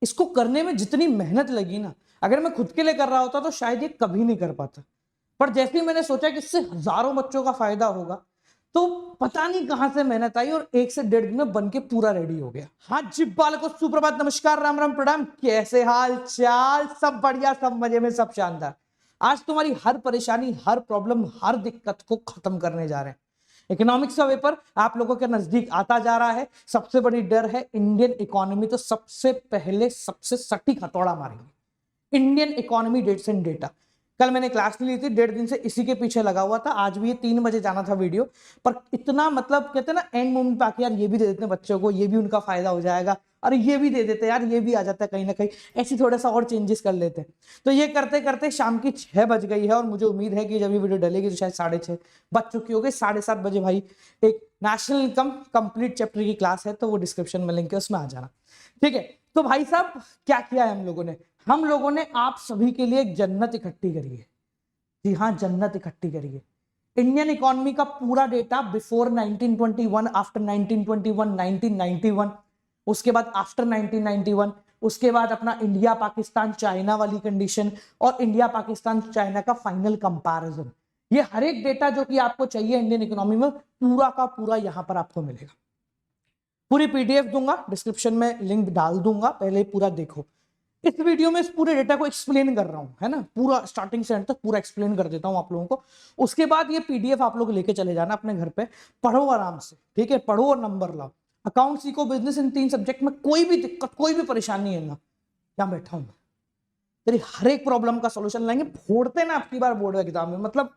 इसको करने में जितनी मेहनत लगी ना, अगर मैं खुद के लिए कर रहा होता तो शायद ये कभी नहीं कर पाता। पर जैसे ही मैंने सोचा कि इससे हजारों बच्चों का फायदा होगा, तो पता नहीं कहां से मेहनत आई और 1 से 1.5 दिन में बन के पूरा रेडी हो गया। हाँ जी बालकों, सुप्रभात, नमस्कार, राम राम, प्रणाम। कैसे हाल चाल? सब बढ़िया, सब मजे में, सब शानदार। आज तुम्हारी हर परेशानी, हर प्रॉब्लम, हर दिक्कत को खत्म करने जा रहे हैं। इकोनॉमिक्स का पेपर आप लोगों के नजदीक आता जा रहा है। सबसे बड़ी डर है इंडियन इकोनॉमी, तो सबसे पहले सबसे सटीक हथौड़ा मारेंगे Indian economy dates and data. कल मैंने क्लास ली थी, 1.5 दिन से इसी के पीछे लगा हुआ था। आज भी ये 3 बजे जाना था वीडियो, पर इतना मतलब कहते हैं ना एंड मोमेंट पे आके यार ये भी दे देते हैं बच्चों को, ये भी उनका फायदा हो जाएगा, और ये भी दे देते हैं यार, ये भी आ जाता है कहीं ना कहीं, ऐसी थोड़ा सा और चेंजेस कर लेते हैं। तो ये करते करते शाम की 6 बज गई है और मुझे उम्मीद है कि जब ये वीडियो डलेगी तो शायद 6:30 बज चुकी होगी। 7:30 बजे भाई एक नेशनल इनकम कंप्लीट चैप्टर की क्लास है, तो वो डिस्क्रिप्शन में लिंक है, उसमें आ जाना। ठीक है, तो भाई साहब क्या किया है हम लोगों ने आप सभी के लिए एक जन्नत इकट्ठी करी है। जी हाँ, जन्नत इकट्ठी करिए। इंडियन इकोनॉमी का पूरा डेटा बिफोर 1921, आफ्टर 1921, 1991, उसके बाद आफ्टर 1991, उसके बाद अपना इंडिया पाकिस्तान चाइना वाली कंडीशन और इंडिया पाकिस्तान चाइना का फाइनल कंपैरिजन। ये हर एक डेटा जो कि आपको चाहिए इंडियन इकोनॉमी में, पूरा का पूरा यहां पर आपको मिलेगा। पूरी पीडीएफ दूंगा, डिस्क्रिप्शन में लिंक डाल दूंगा, पहले पूरा देखो। इस वीडियो में इस पूरे डेटा को एक्सप्लेन कर रहा हूं, है ना, पूरा स्टार्टिंग से एंड तक पूरा एक्सप्लेन कर देता हूं आप लोगों को। उसके बाद ये पीडीएफ आप लोग लेके चले जाना अपने घर पे, पढ़ो आराम से, ठीक है, पढ़ो और नंबर लाओ। अकाउंट सीखो, बिजनेस, इन 3 सब्जेक्ट में कोई भी दिक्कत, कोई भी परेशानी है ना, यहाँ बैठा हूं, तेरी हर एक प्रॉब्लम का सोल्यूशन लाएंगे। फोड़ते ना आपकी बार बोर्ड एग्जाम में, मतलब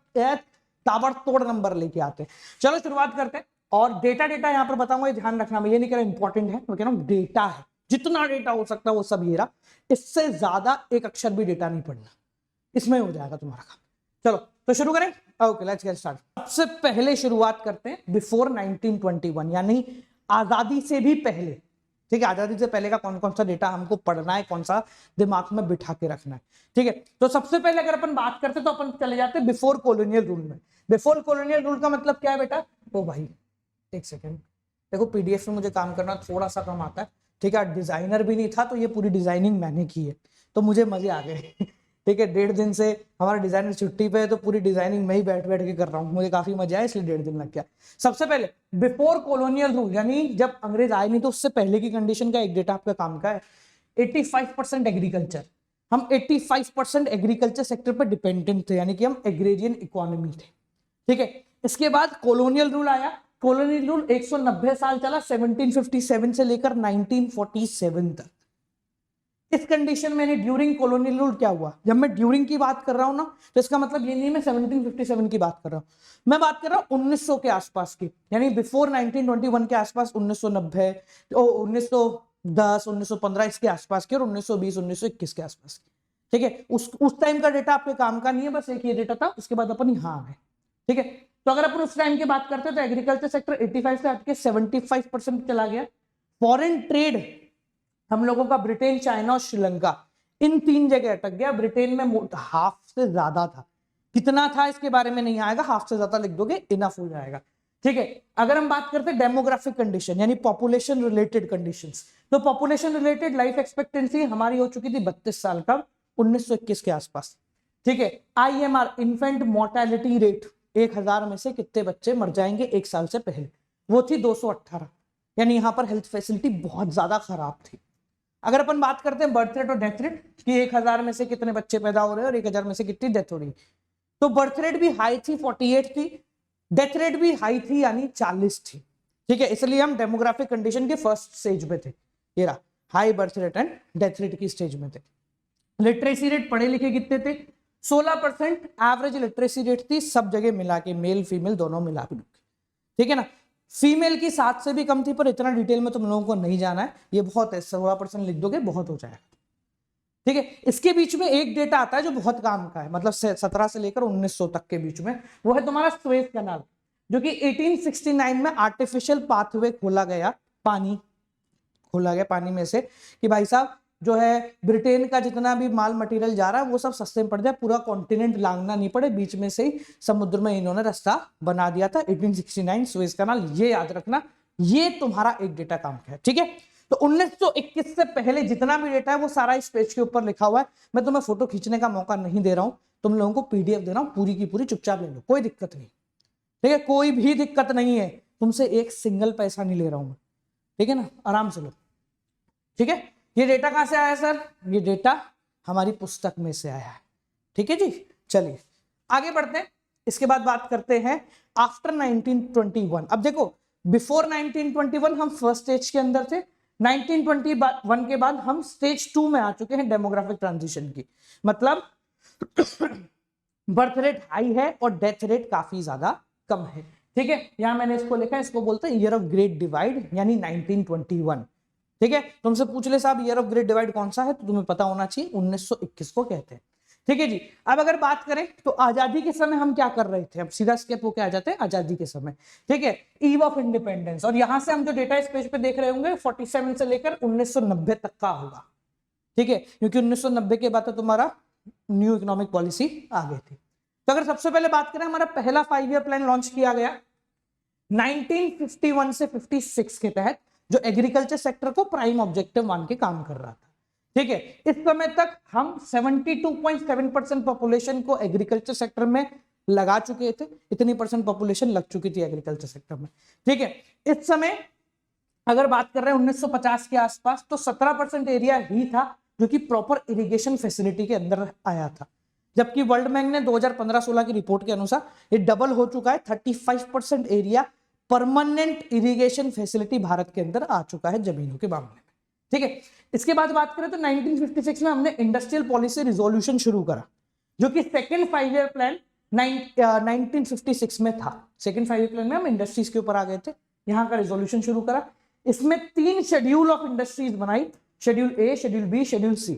ताबड़तोड़ नंबर लेके आते। चलो शुरुआत करते हैं। और डेटा यहाँ पर बताऊंगा, ध्यान रखना, मैं ये नहीं कह रहा इंपॉर्टेंट है, मैं कह रहा हूं डेटा है, जितना डेटा हो सकता है वो सब ये रहा। इससे ज्यादा एक अक्षर भी डेटा नहीं पढ़ना, इसमें हो जाएगा तुम्हारा काम। चलो तो शुरू करें। Okay, let's get start. सबसे पहले शुरुआत करते हैं बिफोर 1921, यानी आजादी से भी पहले। ठीक है, आजादी से पहले का कौन कौन सा डेटा हमको पढ़ना है, कौन सा दिमाग में बिठा के रखना है। ठीक है, तो सबसे पहले अगर अपन बात करते तो अपन चले जाते बिफोर कॉलोनियल रूल में। बिफोर कॉलोनियल रूल का मतलब क्या है बेटा? ओ भाई एक सेकेंड, देखो पीडीएफ में मुझे काम करना थोड़ा सा कम आता है। ठीक है, डिजाइनर भी नहीं था तो ये पूरी डिजाइनिंग मैंने की है, तो मुझे मजे आ गए। ठीक है, 1.5 दिन से हमारा डिजाइनर छुट्टी पे है, तो पूरी डिजाइनिंग मैं ही बैठ बैठ के कर रहा हूँ, मुझे काफी मजा आया, इसलिए 1.5 दिन लग गया। सबसे पहले बिफोर कॉलोनियल रूल, यानी जब अंग्रेज आए नहीं तो उससे पहले की कंडीशन का एक डेटा आपका काम का है। 85% एग्रीकल्चर, हम 85% एग्रीकल्चर सेक्टर पर डिपेंडेंट थे, यानी कि हम एग्रेरियन इकोनॉमी थे। ठीक है, इसके बाद कॉलोनियल रूल आया। कॉलोनियल रूल 190 साल चला, 1757 से लेकर 1947 तक। इस कंडीशन में ड्यूरिंग कॉलोनियल रूल क्या हुआ? जब मैं ड्यूरिंग की बात कर रहा हूं ना, तो इसका मतलब ये नहीं मैं 1757 की बात कर रहा हूं, मैं बात कर रहा हूं 1900 के आसपास की, यानी बिफोर 1921 के आसपास, 1990, 1910, 1915 इसके आसपास की, और 1920, 1921 के आसपास की। ठीक है, उस टाइम का डेटा आपके काम का नहीं है, बस एक ये डेटा था, उसके बाद अपन यहां आ गए। ठीक है, तो अगर अपन उस टाइम की बात करते हैं तो एग्रीकल्चर सेक्टर 85 से हटके 75% चला गया। फॉरेन ट्रेड हम लोगों का ब्रिटेन, चाइना और श्रीलंका, इन 3 जगह अटक गया। ब्रिटेन में हाफ से ज्यादा था, कितना था इसके बारे में नहीं आएगा, हाफ से ज्यादा लिख दोगे इनफ हो जाएगा। ठीक है, अगर हम बात करते हैं डेमोग्राफिक कंडीशन, यानी पॉपुलेशन रिलेटेड कंडीशंस, तो पॉपुलेशन रिलेटेड लाइफ एक्सपेक्टेंसी हमारी हो चुकी थी 32 साल का 1921 के आसपास। ठीक है, IMR, इन्फेंट मोर्टेलिटी रेट, 1000 में से कितने बच्चे मर जाएंगे 1 साल से पहले, वो थी 218, यानी यहां पर हेल्थ फैसिलिटी बहुत ज्यादा खराब थी। अगर अपन बात करते हैं बर्थ रेट और डेथ रेट, कि 1000 में से कितने बच्चे पैदा हो रहे हैं और 1000 में से कितनी डेथ हो रही है, तो बर्थ रेट भी हाई थी, 48 थी, डेथ रेट भी हाई थी, यानी 40 थी। ठीक है, इसलिए हम डेमोग्राफिक कंडीशन के फर्स्ट स्टेज पे थे, ये रहा, high birth rate and death rate की स्टेज में थे। लिटरेसी रेट, पढ़े लिखे कितने थे? 16% एवरेज लिटरेसी रेट थी, सब जगह मिला के, मेल फीमेल दोनों मिला के। ठीक है ना, फीमेल की 7 से भी कम थी, पर इतना डिटेल में तुम लोगों को नहीं जाना है, ये बहुत है, 16% लिख दोगे बहुत हो जाएगा। ठीक है, इसके बीच में एक डेटा आता है जो बहुत काम का है, मतलब 17 से लेकर 1900 तक के बीच में, वो है तुम्हारा सुएज कैनाल, जो कि 1869 में आर्टिफिशियल पाथवे खोला गया, पानी खोला गया पानी में से, कि भाई साहब जो है ब्रिटेन का जितना भी माल मटेरियल जा रहा है वो सब सस्ते में पड़ जाए, पूरा कॉन्टिनेंट लांगना नहीं पड़े, बीच में से ही समुद्र में इन्होंने रास्ता बना दिया था, 1869 सुएज कैनाल, ये याद रखना, ये तुम्हारा एक डेटा काम का है। ठीक है, तो 1921 से पहले जितना भी डेटा है वो सारा इस पेज के ऊपर लिखा हुआ है। मैं तुम्हें फोटो खींचने का मौका नहीं दे रहा हूं, तुम लोगों को पीडीएफ दे रहा हूं, पूरी की पूरी चुपचाप ले लो, कोई दिक्कत नहीं, ठीक है, कोई भी दिक्कत नहीं है, तुमसे एक सिंगल पैसा नहीं ले रहा हूं मैं, ठीक है ना, आराम से लो, ठीक है। ये डेटा कहां से आया सर? ये डेटा हमारी पुस्तक में से आया है, ठीक है जी। चलिए आगे बढ़ते हैं, इसके बाद बात करते हैं आफ्टर 1921। अब देखो बिफोर 1921 हम फर्स्ट स्टेज के अंदर थे, 1921 के बाद हम स्टेज 2 में आ चुके हैं डेमोग्राफिक ट्रांजिशन की, मतलब बर्थ रेट हाई है और डेथ रेट काफी ज्यादा कम है, ठीक है। यहां मैंने इसको लिखा है, इसको बोलते हैं ईयर ऑफ ग्रेट डिवाइड यानी 1921, ठीक है। तुमसे पूछ ले साहब ईयर ऑफ ग्रेट डिवाइड कौन सा है, तो तुम्हें पता होना चाहिए 1921 को कहते हैं, ठीक है जी। अब अगर बात करें तो आजादी के समय हम क्या कर रहे थे, अब सीधा स्टेप होके आ जाते हैं आजादी के समय, ठीक है, ईव ऑफ इंडिपेंडेंस। और यहां से हम जो डेटा इस पेज पे देख रहे होंगे 47 से लेकर 1990 तक का होगा, ठीक है, क्योंकि 1990 के बाद तो तुम्हारा न्यू इकोनॉमिक पॉलिसी आ गई थी। तो अगर सबसे पहले बात करें, हमारा पहला 5 ईयर प्लान लॉन्च किया गया 1951 से 56 के तहत, जो एग्रीकल्चर सेक्टर को प्राइम ऑब्जेक्टिव मान के काम कर रहा था, ठीक है। इस समय तक हम 72.7% पॉपुलेशन को एग्रीकल्चर सेक्टर में लगा चुके थे, इतनी परसेंट पॉपुलेशन लग चुकी थी एग्रीकल्चर सेक्टर में, ठीक है। इस समय अगर बात कर रहे हैं 1950 के आसपास, तो 17% एरिया ही था जो कि प्रॉपर इरिगेशन फैसिलिटी के अंदर आया था, जबकि वर्ल्ड बैंक ने 2015-16 की रिपोर्ट के अनुसार ये डबल हो चुका है, 35% area permanent irrigation facility Bharat के अंदर आ चुका है जमीनों के मामले में, ठीक है। इसके बाद बात करें तो 1956 में हमने इंडस्ट्रियल पॉलिसी रिजोल्यूशन शुरू करा, जो कि सेकंड 5 ईयर प्लान 1956 में था। सेकंड 5 ईयर प्लान में हम इंडस्ट्रीज के ऊपर आ गए थे, यहां का रिजोल्यूशन शुरू करा। इसमें 3 शेड्यूल ऑफ इंडस्ट्रीज बनाई, schedule A, schedule B, schedule C.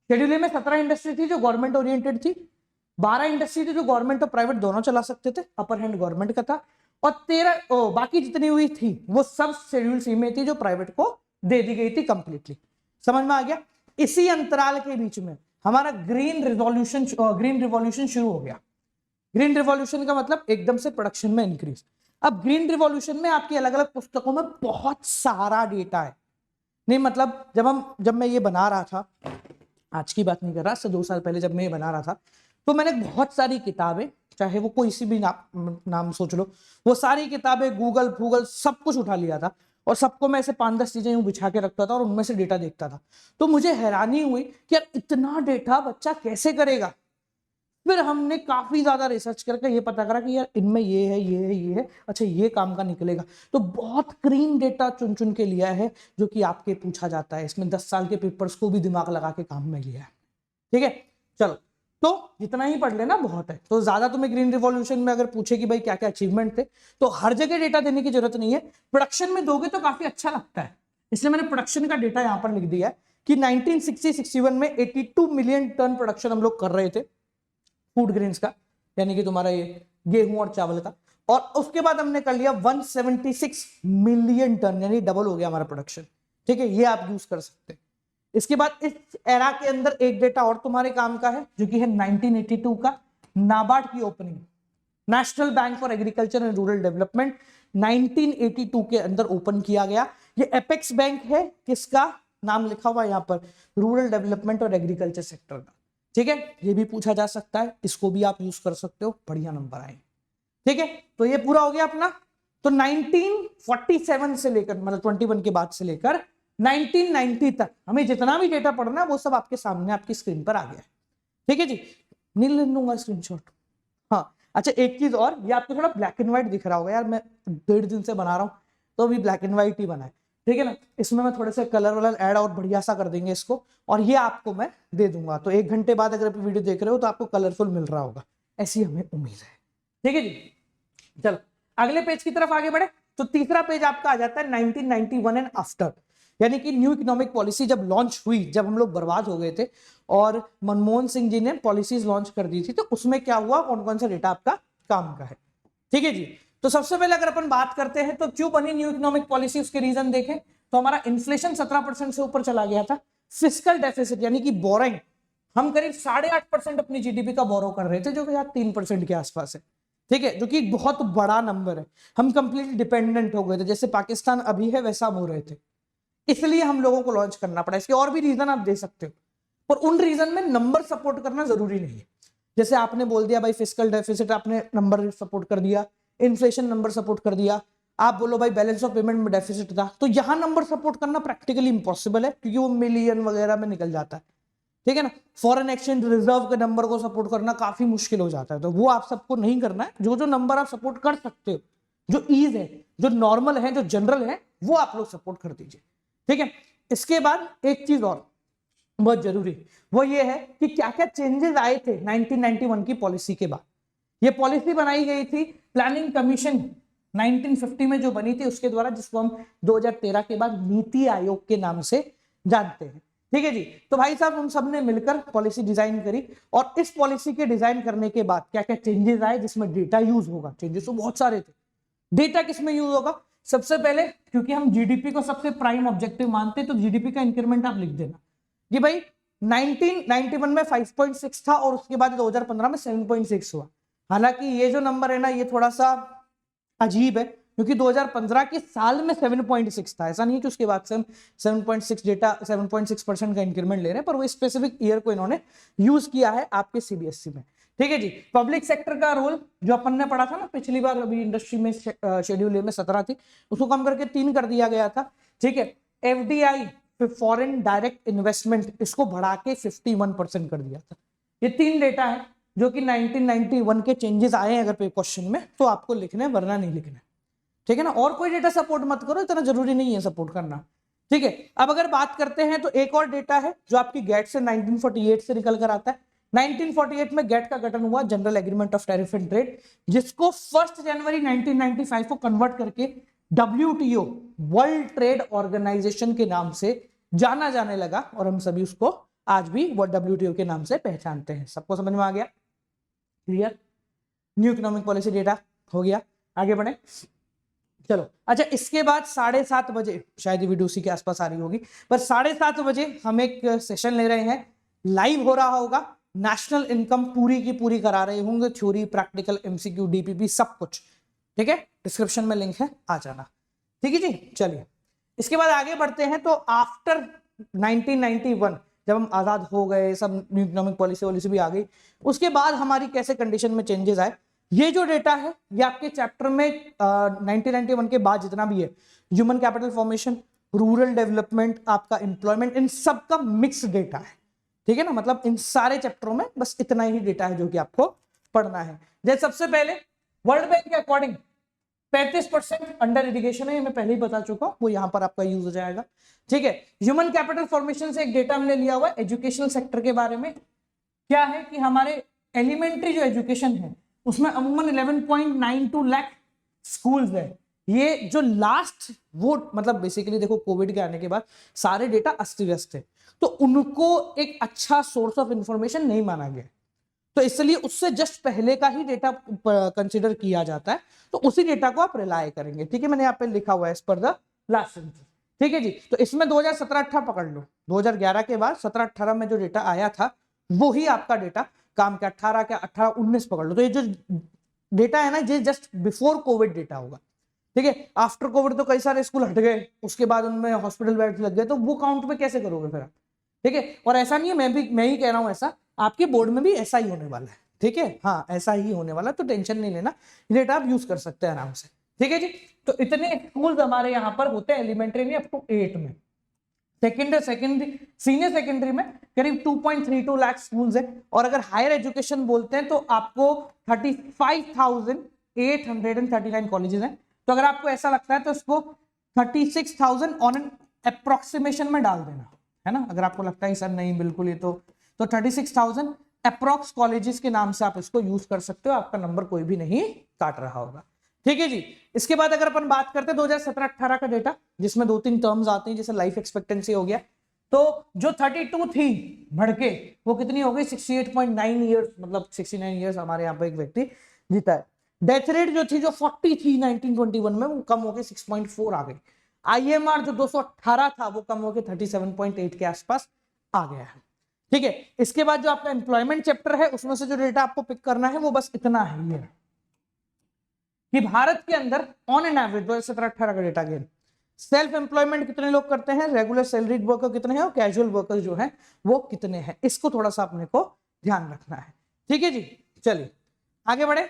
Schedule A में 17 इंडस्ट्री थी जो गवर्नमेंट ओरिएंटेड थी, 12 इंडस्ट्री थी जो गवर्नमेंट और प्राइवेट दोनों चला सकते थे, अपर हैंड गवर्नमेंट का था, और 13 बाकी जितनी हुई थी वो सब शेड्यूल सी में थी जो प्राइवेट को दे दी गई थी कंप्लीटली। समझ में आ गया? इसी अंतराल के बीच में हमारा ग्रीन रिवॉल्यूशन शुरू हो गया। ग्रीन रिवॉल्यूशन का मतलब एकदम से प्रोडक्शन में इंक्रीज। अब ग्रीन रिवॉल्यूशन में आपकी अलग अलग पुस्तकों में बहुत सारा डेटा है, नहीं मतलब जब मैं ये बना रहा था, आज की बात नहीं कर रहा, 2 साल पहले जब मैं ये बना रहा था, तो मैंने बहुत सारी किताबें, चाहे वो कोई सी भी नाम सोच लो, वो सारी किताबें गूगल सब कुछ उठा लिया था और सबको मैं ऐसे 5-10 चीजें यूं बिछा के रखता था और उनमें से डेटा देखता था। तो मुझे हैरानी हुई कि यार इतना डेटा बच्चा कैसे करेगा। फिर हमने काफी ज्यादा रिसर्च करके ये पता करा कि यार इनमें ये है, ये है, ये है, अच्छा ये काम का निकलेगा। तो बहुत क्लीन डेटा चुन चुन के लिया है जो कि आपके पूछा जाता है। इसमें 10 साल के पेपर्स को भी दिमाग लगा के काम में लिया है, ठीक है। चलो, तो जितना ही पढ़ लेना बहुत है। तो ज्यादा तुम्हें ग्रीन रिवॉल्यूशन में अगर पूछे कि भाई क्या क्या अचीवमेंट थे, तो हर जगह डेटा देने की जरूरत नहीं है, प्रोडक्शन में दोगे तो काफी अच्छा लगता है, इसलिए मैंने प्रोडक्शन का डेटा यहाँ पर लिख दिया है कि 1960-61 में 82 मिलियन टन प्रोडक्शन हम लोग कर रहे थे फूड ग्रेन्स का, यानी कि तुम्हारा ये गेहूं और चावल का, और उसके बाद हमने कर लिया 176 मिलियन टन, यानी डबल हो गया हमारा प्रोडक्शन, ठीक है। ये आप यूज कर सकते हैं। इसके बाद इस एरा के अंदर एक डेटा और तुम्हारे काम का है जो कि है 1982 का, नाबार्ड की opening, national bank for agriculture and rural development 1982 के अंदर ओपन किया गया। ये एपेक्स बैंक है, किसका नाम लिखा हुआ है यहाँ पर, रूरल डेवलपमेंट और एग्रीकल्चर सेक्टर का, ठीक है। ये भी पूछा जा सकता है, इसको भी आप यूज कर सकते हो, बढ़िया नंबर आएंगे, ठीक है। तो ये पूरा हो गया अपना। तो 1947 से लेकर मतलब 21 के बाद से लेकर 1990 तक हमें जितना भी डेटा पढ़ना है वो सब आपके सामने आपकी स्क्रीन पर आ गया है, ठीक है जी। नहीं ले लूंगा स्क्रीनशॉट। हाँ अच्छा, एक चीज और, ये आपको थोड़ा ब्लैक एंड व्हाइट दिख रहा होगा यार, मैं 1.5 दिन से बना रहा हूँ तो अभी ब्लैक एंड व्हाइट ही बना है, ठीक है ना। इसमें मैं थोड़े से कलर वलर ऐड और बढ़िया सा कर देंगे इसको, और ये आपको मैं दे दूंगा। तो 1 घंटे बाद अगर आप वीडियो देख रहे हो तो आपको कलरफुल मिल रहा होगा, ऐसी हमें उम्मीद है, ठीक है जी। चलो अगले पेज की तरफ आगे बढ़े। तो तीसरा पेज आपका आ जाता है 1991 एंड आफ्टर, यानी कि न्यू इकोनॉमिक पॉलिसी जब लॉन्च हुई, जब हम लोग बर्बाद हो गए थे और मनमोहन सिंह जी ने पॉलिसीज लॉन्च कर दी थी, तो उसमें क्या हुआ, कौन कौन सा डेटा आपका काम का है, ठीक है जी। तो सबसे पहले अगर अपन बात करते हैं तो क्यों बनी न्यू इकोनॉमिक पॉलिसी, उसके रीजन देखें तो हमारा इन्फ्लेशन 17% से ऊपर चला गया था। फिस्कल डेफिसिट यानी कि बोरिंग, हम करीब 8.5% अपनी जीडीपी का बोरो कर रहे थे, जो कि यार 3% के आसपास है, ठीक है, जो कि बहुत बड़ा नंबर है। हम कंप्लीटली डिपेंडेंट हो गए थे, जैसे पाकिस्तान अभी है वैसा हम हो रहे थे। इसलिए हम लोगों को लॉन्च करना पड़ा। इसके और भी रीजन आप दे सकते हो, पर उन रीजन में नंबर सपोर्ट करना जरूरी नहीं है। जैसे आपने बोल दिया भाई फिस्कल डेफिसिट, आपने नंबर सपोर्ट कर दिया, इन्फ्लेशन नंबर सपोर्ट कर दिया, आप बोलो भाई बैलेंस ऑफ पेमेंट में डेफिसिट था, तो यहां नंबर सपोर्ट करना प्रैक्टिकली इंपॉसिबल है, क्योंकि वो मिलियन वगैरह में निकल जाता है, ठीक है ना। फॉरेन एक्सचेंज रिजर्व के नंबर को सपोर्ट करना काफी मुश्किल हो जाता है, तो वो आप सबको नहीं करना है। जो जो नंबर आप सपोर्ट कर सकते हो, जो ईज है, जो नॉर्मल है, जो जनरल है, वो आप लोग सपोर्ट कर दीजिए, ठीक है। इसके बाद एक चीज और बहुत जरूरी, वो ये है कि क्या क्या चेंजेस आए थे 1991 की पॉलिसी के बाद। ये पॉलिसी बनाई गई थी प्लानिंग कमीशन 1950 में जो बनी थी उसके द्वारा, जिसको हम 2013 के बाद नीति आयोग के नाम से जानते हैं, ठीक है जी। तो भाई साहब उन सब ने मिलकर पॉलिसी डिजाइन करी, और इस पॉलिसी के डिजाइन करने के बाद क्या क्या चेंजेस आए, जिसमें डेटा यूज होगा। चेंजेस तो बहुत सारे थे। डेटा किसमें यूज होगा? सबसे पहले, क्योंकि हम जीडीपी को सबसे प्राइम ऑब्जेक्टिव मानते हैं, तो जीडीपी का इंक्रीमेंट आप लिख देना कि भाई 1991 में 5.6 था और उसके बाद 2015 में 7.6 हुआ। हालांकि ये जो नंबर है ना, ये थोड़ा सा अजीब है, क्योंकि 2015 के साल में 7.6 था। ऐसा नहीं है कि उसके बाद से हम 7.6 डेटा 7.6% का इंक्रीमेंट ले रहे हैं, पर वो स्पेसिफिक ईयर को इन्होंने यूज किया है आपके सीबीएसई में, ठीक है जी। पब्लिक सेक्टर का रोल जो अपन ने पढ़ा था ना पिछली बार, अभी इंडस्ट्री में शेड्यूल में 17 थी, उसको कम करके 3 कर दिया गया था, ठीक है। एफडीआई फॉरेन डायरेक्ट इन्वेस्टमेंट, इसको बढ़ा के 51% कर दिया था। ये 3 डेटा है जो कि 1991 के चेंजेस आए हैं। अगर क्वेश्चन में तो आपको लिखना है, वरना नहीं लिखना है, ठीक है ना। और कोई डेटा सपोर्ट मत करो, इतना जरूरी नहीं है सपोर्ट करना, ठीक है। अब अगर बात करते हैं तो एक और डेटा है जो आपकी गेट से 1948 से निकल कर आता है। 1948 में गेट का गठन हुआ, general agreement of tariff and trade, जिसको 1 जनवरी 1995 को कन्वर्ट करके WTO वर्ल्ड ट्रेड ऑर्गेनाइजेशन के नाम से जाना जाने लगा, और हम सभी उसको आज भी WTO के नाम से पहचानते हैं। सबको समझ में आ गया? Clear? New economic policy data हो गया, आगे बढ़े। चलो अच्छा, इसके बाद 7:30 बजे, शायद ये वीडियो उसी के आसपास आ रही होगी, पर 7:30 बजे हम एक सेशन ले रहे हैं, लाइव हो रहा होगा। नेशनल इनकम पूरी की पूरी करा रहे होंगे, थ्योरी, प्रैक्टिकल, MCQ, DPP, सब कुछ, ठीक है। डिस्क्रिप्शन में लिंक है, आ जाना, ठीक है जी। चलिए इसके बाद आगे बढ़ते हैं। तो आफ्टर 1991 जब हम आजाद हो गए, सब न्यू इकोनॉमिक पॉलिसी भी आ गई, उसके बाद हमारी कैसे कंडीशन में चेंजेस आए, ये जो डेटा है ये आपके चैप्टर में 1991 के बाद जितना भी है, human capital formation, rural development, आपका एम्प्लॉयमेंट, इन सब का मिक्स डेटा है, ठीक है ना। मतलब इन सारे चैप्टरों में बस इतना ही डेटा है जो कि आपको पढ़ना है। जैसे सबसे पहले वर्ल्ड बैंक के अकॉर्डिंग 35% अंडर इरिगेशन है, ये मैं पहले ही बता चुका हूं, वो यहां पर आपका यूज हो जाएगा, ठीक है। ह्यूमन कैपिटल फॉर्मेशन से एक डेटा हमने लिया हुआ है एजुकेशनल सेक्टर के बारे में। क्या है कि हमारे एलिमेंट्री जो एजुकेशन है उसमें अमूमन 11.92 लाख स्कूल्स है। ये जो लास्ट वो मतलब बेसिकली देखो कोविड के आने के बाद सारे डेटा अस्त व्यस्त है, तो उनको एक अच्छा सोर्स ऑफ इंफॉर्मेशन नहीं माना गया, तो इसलिए उससे जस्ट पहले का ही डेटा कंसीडर किया जाता है, तो उसी डेटा को आप रिलाय करेंगे, ठीक है। मैंने यहाँ पे लिखा हुआ है as per the last census, ठीक है जी। तो इसमें 2017-18 पकड़ लो, 2011 के बाद 17-18 में जो डेटा आया था वो ही आपका डेटा काम का 18 का 18-19 पकड़ लो। तो ये जो डेटा है ना, ये जस्ट बिफोर कोविड डेटा होगा, ठीक है। आफ्टर कोविड तो कई सारे स्कूल हट गए, उसके बाद उनमें हॉस्पिटल बेड्स लग गए, तो वो काउंट में कैसे करोगे फिर आप, ठीक है। और ऐसा नहीं है मैं ही कह रहा हूं, ऐसा आपके बोर्ड में भी ऐसा ही होने वाला है, ठीक है। हाँ ऐसा ही होने वाला, तो टेंशन नहीं लेना, डेटा आप यूज कर सकते हैं आराम से, ठीक है जी। तो इतने स्कूल हमारे यहाँ पर होते हैं एलिमेंट्री में अप टू 8 में। सेकेंडरी सीनियर सेकेंडरी में करीब 2.32 लाख स्कूल्स है, और अगर हायर एजुकेशन बोलते हैं तो आपको 35,839 कॉलेजेस हैं। तो अगर आपको ऐसा लगता है तो इसको 36,000 ऑन एन अप्रोक्सीमेशन में डाल देना, है ना। अगर आपको लगता है सर नहीं बिल्कुल ये तो 36,000 अप्रोक्स कॉलेजेस के नाम से आप इसको यूज कर सकते हो, आपका नंबर कोई भी नहीं काट रहा होगा, ठीक है जी। इसके बाद अगर अपन बात करते हैं 2017-18 का डेटा, जिसमें 2-3 टर्म्स आते हैं, जैसे लाइफ एक्सपेक्टेंसी हो गया, तो जो 32 थी बढ़ के वो कितनी हो गई 68.9 ईयर्स, मतलब 69 ईयर्स हमारे यहाँ पे एक व्यक्ति जीता है। डेथ रेट जो थी, जो 40 थी 1921 में, वो कम हो गई 6.4 आ गई। IMR जो 218 था वो कम होकर 37.8 के आसपास आ गया है, ठीक है। इसके बाद जो आपका एम्प्लॉयमेंट चैप्टर है उसमें से जो डेटा आपको पिक करना है वो बस इतना है, ये कि भारत के अंदर ऑन एन एवरेज 2017-18 का डेटा गेन सेल्फ एम्प्लॉयमेंट कितने लोग करते हैं, रेगुलर सैलरीड वर्कर कितने हैं, और कैजुअल वर्कर जो है वो कितने हैं, इसको थोड़ा सा अपने को ध्यान रखना है। ठीक है जी, चलिए आगे बढ़े।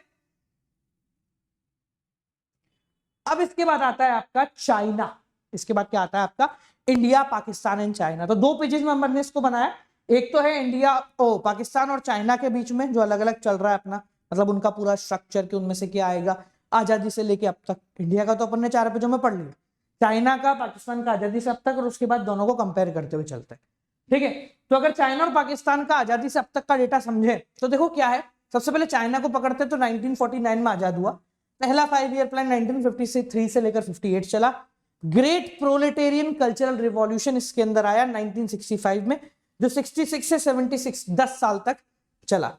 अब इसके बाद आता है आपका चाइना। इसके बाद क्या आता है आपका, इंडिया, पाकिस्तान एंड चाइना। तो दो पेजेस में हमने इसको बनाया। एक तो है इंडिया पाकिस्तान और चाइना के बीच में जो अलग अलग चल रहा है अपना, मतलब उनका पूरा स्ट्रक्चर कि उनमें से क्या आएगा आजादी से लेके अब तक। इंडिया का तो अपन ने 4 पेजों में पढ़ लिया, चाइना का, पाकिस्तान का आजादी से अब तक, और उसके बाद दोनों को कंपेयर करते हुए चलते हैं। ठीक है, तो अगर चाइना और पाकिस्तान का आजादी से अब तक का डेटा समझे तो देखो क्या है। सबसे पहले चाइना को पकड़ते तो 1949 में आजाद हुआ, पहला 5 ईयर प्लान 1953 से लेकर 58 चला। ग्रेट प्रोलेटेरियन कल्चरल रिवॉल्यूशन इसके अंदर आया 1965 में, जो 66 से 76 10 साल तक चला।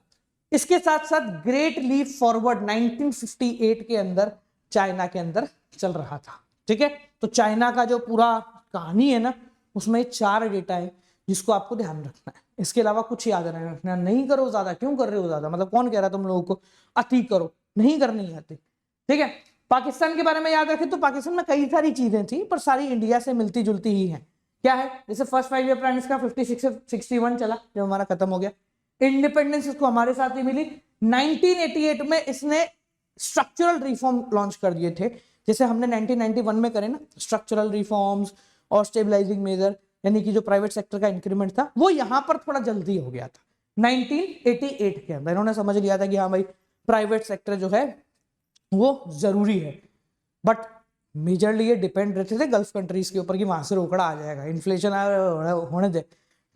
इसके साथ साथ ग्रेट लीप फॉरवर्ड 1958 के अंदर चाइना के अंदर चल रहा था। ठीक है, तो चाइना का जो पूरा कहानी है ना, उसमें 4 डेटा है जिसको आपको ध्यान रखना है। इसके अलावा कुछ याद नहीं रखना। नहीं करो ज्यादा, क्यों कर रहे हो ज्यादा, मतलब कौन कह रहा है तुम लोगों को अति करो, नहीं करनी आती। ठीक है, पाकिस्तान के बारे में याद रखें तो पाकिस्तान में कई सारी चीजें थी पर सारी इंडिया से मिलती जुलती ही है। क्या है, जैसे फर्स्ट 5 ईयर प्लान इसका 56 से 61 चला, जब हमारा खत्म हो गया। इंडिपेंडेंस इसको हमारे साथ ही मिली। 1988 में इसने स्ट्रक्चरल रिफॉर्म लॉन्च कर दिए थे, जैसे हमने 1991 में करे ना स्ट्रक्चरल रिफॉर्म्स और स्टेबलाइजिंग मेजर, यानी कि जो प्राइवेट सेक्टर का इंक्रीमेंट था वो यहां पर थोड़ा जल्दी हो गया था 1988 के अंदर। इन्होंने समझ लिया था कि हाँ भाई प्राइवेट सेक्टर जो है वो जरूरी है, बट मेजरली ये डिपेंड रहते थे गल्फ कंट्रीज के ऊपर कि वहां से रोकड़ा आ जाएगा, इन्फ्लेशन होने दे,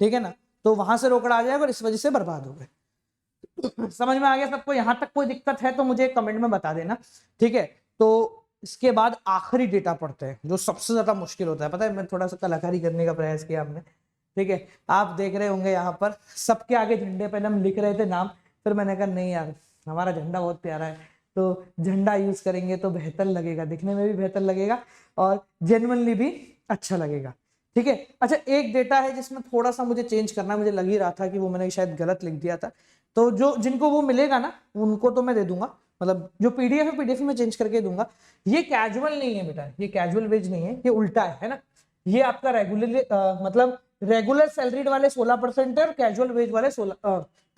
ठीक है ना, तो वहां से रोकड़ा आ जाएगा और इस वजह से बर्बाद हो गए। समझ में आ गया सबको? यहां तक कोई दिक्कत है तो मुझे कमेंट में बता देना। ठीक है, तो इसके बाद आखिरी डेटा पढ़ते हैं जो सबसे ज्यादा मुश्किल होता है। पता है, मैं थोड़ा सा कलाकारी करने का प्रयास किया हमने। ठीक है, आप देख रहे होंगे यहाँ पर सबके आगे झंडे पहले हम लिख रहे थे नाम, फिर मैंने कहा नहीं यार हमारा झंडा बहुत प्यारा है, तो झंडा यूज करेंगे तो बेहतर लगेगा, दिखने में भी बेहतर लगेगा और जेन्युइनली भी अच्छा लगेगा। ठीक है, अच्छा एक डेटा है जिसमें थोड़ा सा मुझे चेंज करना, मुझे लग ही रहा था कि वो मैंने शायद गलत लिख दिया था, तो जो जिनको वो मिलेगा ना उनको तो मैं दे दूंगा, मतलब जो पीडीएफ है पीडीएफ में चेंज करके दूंगा। ये कैजुअल नहीं है बेटा, ये कैजुअल वेज नहीं है, ये उल्टा है ना। ये आपका रेगुलर मतलब रेगुलर सैलरीड वाले 16% है और कैजुअल वेज वाले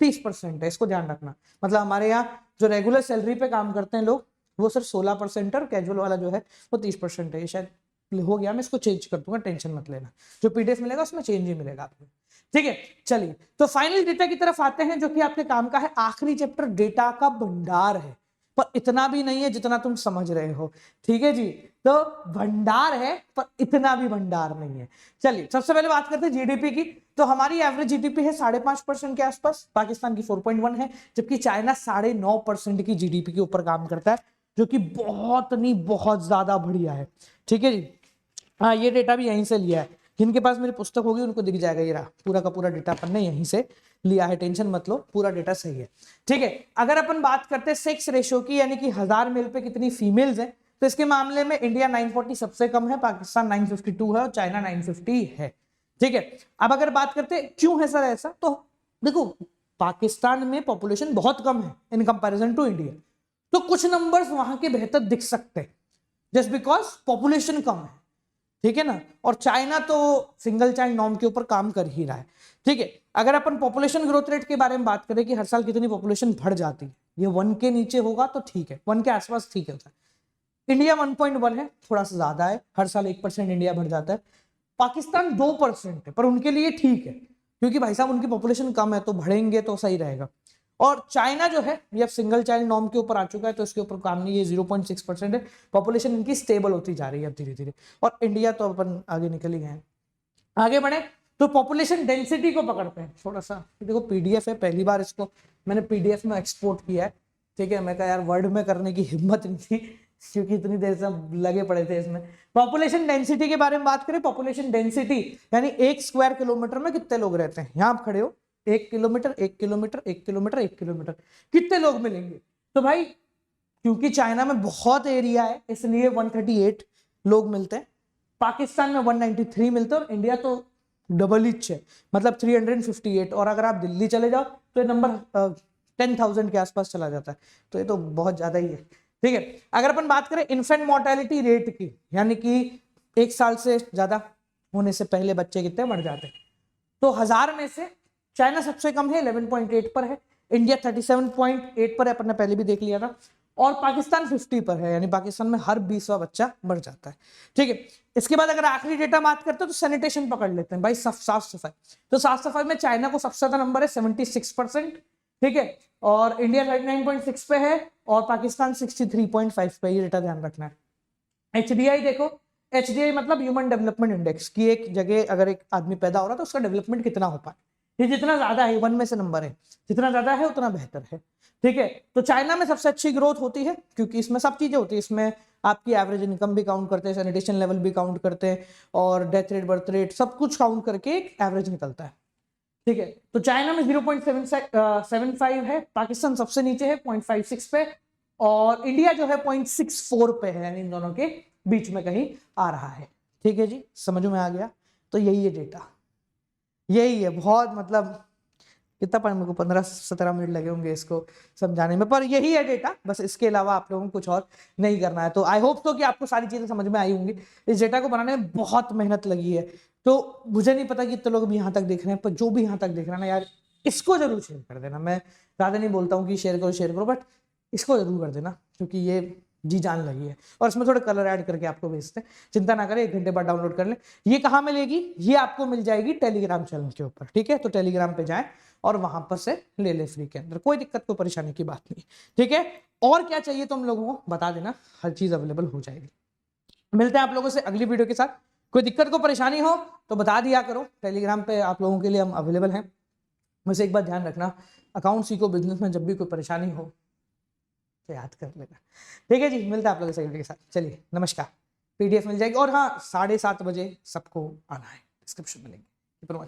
30% है, इसको ध्यान रखना। मतलब हमारे यहाँ जो रेगुलर सैलरी पे काम करते हैं लोग वो सिर्फ 16% है और कैजुअल वाला जो है वो 30% है। ये शायद हो गया, मैं इसको चेंज कर दूंगा, टेंशन मत लेना, जो पीडीएफ मिलेगा उसमें चेंज ही मिलेगा आपको। ठीक है, चलिए तो फाइनल डेटा की तरफ आते हैं जो कि आपके काम का है। आखिरी चैप्टर डेटा का भंडार है, पर इतना भी नहीं है जितना तुम समझ रहे हो। ठीक है जी, तो भंडार है पर इतना भी भंडार नहीं है। चलिए सबसे पहले बात करते हैं जीडीपी की। तो हमारी एवरेज जीडीपी है 5.5% के आसपास, पाकिस्तान की 4.1 है, जबकि चाइना 9.5% की जीडीपी के ऊपर काम करता है, जो कि बहुत नहीं बहुत ज्यादा बढ़िया है। ठीक है जी, हाँ ये डेटा भी यहीं से लिया है, जिनके पास मेरी पुस्तक होगी उनको दिख जाएगा, ये रहा पूरा का पूरा डेटा अपन ने यहीं से लिया है, टेंशन मत लो, पूरा डेटा सही है। ठीक है, अगर अपन बात करते हैं सेक्स रेशियो की, यानी कि 1000 मेल पे कितनी फीमेल्स हैं, तो इसके मामले में इंडिया 940 सबसे कम है, पाकिस्तान 952 है और चाइना 950 है। ठीक है, अब अगर बात करते हैं क्यों है सर ऐसा, तो देखो पाकिस्तान में पॉपुलेशन बहुत कम है इन कंपैरिजन टू इंडिया, तो कुछ नंबर्स वहां के बेहतर दिख सकते हैं जस्ट बिकॉज पॉपुलेशन कम है। ठीक है ना, और चाइना तो सिंगल चाइल्ड नॉर्म के ऊपर काम कर ही रहा है। ठीक है, अगर अपन पॉपुलेशन ग्रोथ रेट के बारे में बात करें कि हर साल कितनी पॉपुलेशन बढ़ जाती है, ये 1 के नीचे होगा तो ठीक है, 1 के आसपास ठीक होता है। इंडिया 1.1 है, थोड़ा सा ज्यादा है, हर साल 1% इंडिया बढ़ जाता है। पाकिस्तान 2% है, पर उनके लिए ठीक है क्योंकि भाई साहब उनकी पॉपुलेशन कम है, तो बढ़ेंगे तो सही रहेगा। और चाइना जो है ये अब सिंगल चाइल्ड नॉर्म के ऊपर आ चुका है, तो इसके ऊपर काम नहीं, ये 0.6% है, पॉपुलेशन इनकी स्टेबल होती जा रही है अब धीरे धीरे। और इंडिया तो अपन आगे निकल ही गए। आगे बढ़े तो पॉपुलेशन डेंसिटी को पकड़ते हैं थोड़ा सा। देखो पीडीएफ है, पहली बार इसको मैंने पीडीएफ में एक्सपोर्ट किया है। ठीक है, मैं कहा यार वर्ड में करने की हिम्मत नहीं थी क्योंकि इतनी देर से लगे पड़े थे इसमें। पॉपुलेशन डेंसिटी के बारे में बात करें, पॉपुलेशन डेंसिटी यानी 1 स्क्वायर किलोमीटर में कितने लोग रहते हैं। यहाँ आप खड़े हो, 1 किलोमीटर 1 किलोमीटर 1 किलोमीटर 1 किलोमीटर कितने लोग मिलेंगे, तो भाई क्योंकि चाइना में बहुत एरिया है इसलिए 138 लोग मिलते हैं, पाकिस्तान में 193 मिलते हैं और इंडिया तो डबल ही है, मतलब 358। और अगर आप दिल्ली चले जाओ तो ये नंबर 10,000 के आसपास चला जाता है, तो ये तो बहुत ज्यादा ही है। ठीक है, अगर अपन बात करें इन्फेंट मोर्टेलिटी रेट की, यानी कि 1 साल से ज़्यादा होने से पहले बच्चे कितने मर जाते हैं। तो 1000 में से चाइना सबसे कम है, 11.8 पर है, इंडिया 37.8 पर है, अपन ने पहले भी देख लिया था, और पाकिस्तान 50 पर है, यानी पाकिस्तान में हर 20वां बच्चा मर जाता है। ठीक है, इसके बाद अगर आखिरी डेटा बात करते हैं तो सैनिटेशन पकड़ लेते हैं भाई, साफ सफाई। तो साफ सफाई में चाइना को सबसे ज्यादा नंबर है 76%, ठीक है, और इंडिया 39.6 पे है, और पाकिस्तान 63.5 पे, ये डेटा ध्यान रखना है। HDI देखो, HDI मतलब ह्यूमन डेवलपमेंट इंडेक्स, की एक जगह अगर एक आदमी पैदा हो रहा है तो उसका डेवलपमेंट कितना हो पाए, ये जितना ज्यादा है, 1 में से नंबर है, जितना ज्यादा है उतना बेहतर है। ठीक है, तो चाइना में सबसे अच्छी ग्रोथ होती है, क्योंकि इसमें सब चीजें होती है, इसमें आपकी एवरेज इनकम भी काउंट करते हैं, सैनिटेशन लेवल भी काउंट करते हैं, और डेथ रेट, बर्थ रेट, सब कुछ काउंट करके एक एवरेज निकलता है। ठीक है, तो चाइना में 0.75 है, पाकिस्तान सबसे नीचे है 0.56 पे, और इंडिया जो है 0.64 पे है, यानी इन दोनों के बीच में कहीं आ रहा है। ठीक है जी, समझ में आ गया। तो यही है डेटा, यही है, बहुत मतलब कितना पर मेरे को 15-17 मिनट लगे होंगे इसको समझाने में, पर यही है डेटा, बस इसके अलावा आप लोगों को कुछ और नहीं करना है। तो आई होप तो कि आपको सारी चीजें समझ में आई होंगी। इस डेटा को बनाने में बहुत मेहनत लगी है, तो मुझे नहीं पता कि इतने लोग भी यहाँ तक देख रहे हैं, पर जो भी यहाँ तक देख रहे हैं ना यार, इसको जरूर शेयर कर देना। मैं ज्यादा नहीं बोलता हूँ कि शेयर करो, बट इसको जरूर कर देना, क्योंकि ये जी जान लगी है, और इसमें थोड़े कलर ऐड करके आपको भेजते हैं, चिंता ना करें, 1 घंटे बाद डाउनलोड कर लें। ये कहाँ मिलेगी, ये आपको मिल जाएगी टेलीग्राम चैनल के ऊपर। ठीक है, तो टेलीग्राम पे जाएं और वहां पर से ले ले फ्री के अंदर, कोई दिक्कत कोई परेशानी की बात नहीं। ठीक है, और क्या चाहिए तुम लोगों को बता देना, हर चीज अवेलेबल हो जाएगी। मिलते हैं आप लोगों से अगली वीडियो के साथ। कोई दिक्कत को परेशानी हो तो बता दिया करो, टेलीग्राम पे आप लोगों के लिए हम अवेलेबल हैं। वैसे एक बात ध्यान रखना, अकाउंट सीखो बिजनेस में, जब भी कोई परेशानी हो तो याद कर लेना। ठीक है जी, मिलता है आप लोगों से अगले के साथ, चलिए नमस्कार। PDF मिल जाएगी, और हाँ 7:30 बजे सबको आना है, डिस्क्रिप्शन में लिंक।